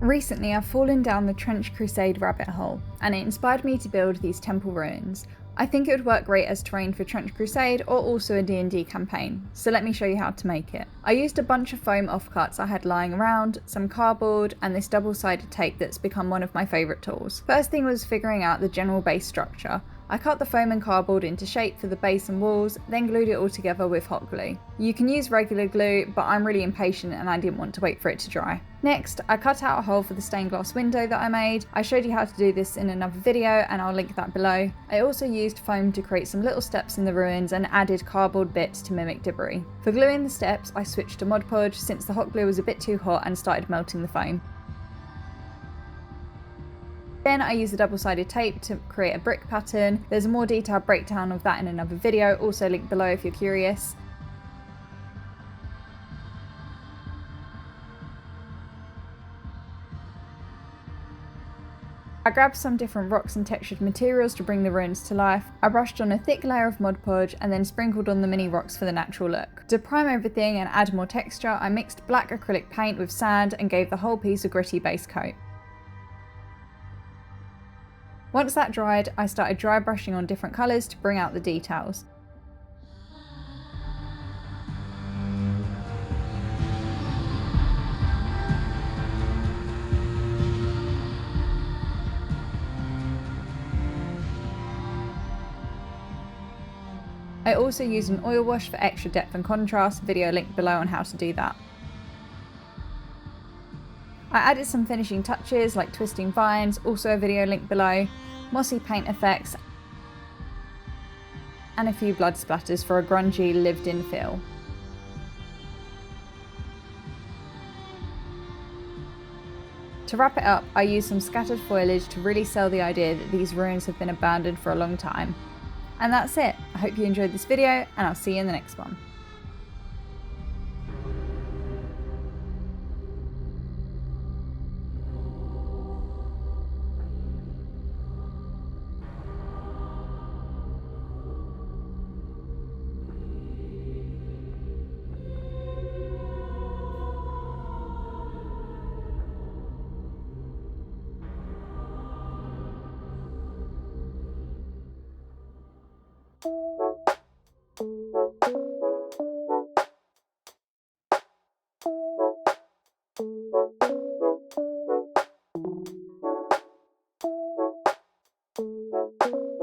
Recently I've fallen down the Trench Crusade rabbit hole, and it inspired me to build these temple ruins. I think it would work great as terrain for Trench Crusade or also a D&D campaign, so let me show you how to make it. I used a bunch of foam offcuts I had lying around, some cardboard, and this double-sided tape that's become one of my favourite tools. First thing was figuring out the general base structure. I cut the foam and cardboard into shape for the base and walls, then glued it all together with hot glue. You can use regular glue, but I'm really impatient and I didn't want to wait for it to dry. Next, I cut out a hole for the stained glass window that I made. I showed you how to do this in another video and I'll link that below. I also used foam to create some little steps in the ruins and added cardboard bits to mimic debris. For gluing the steps, I switched to Mod Podge since the hot glue was a bit too hot and started melting the foam. Then I used the double-sided tape to create a brick pattern. There's a more detailed breakdown of that in another video, also linked below if you're curious. I grabbed some different rocks and textured materials to bring the ruins to life. I brushed on a thick layer of Mod Podge and then sprinkled on the mini rocks for the natural look. To prime everything and add more texture, I mixed black acrylic paint with sand and gave the whole piece a gritty base coat. Once that dried, I started dry brushing on different colours to bring out the details. I also used an oil wash for extra depth and contrast, video linked below on how to do that. I added some finishing touches like twisting vines, also a video linked below, mossy paint effects, and a few blood splatters for a grungy, lived-in feel. To wrap it up, I used some scattered foliage to really sell the idea that these ruins have been abandoned for a long time. And that's it. I hope you enjoyed this video, and I'll see you in the next one.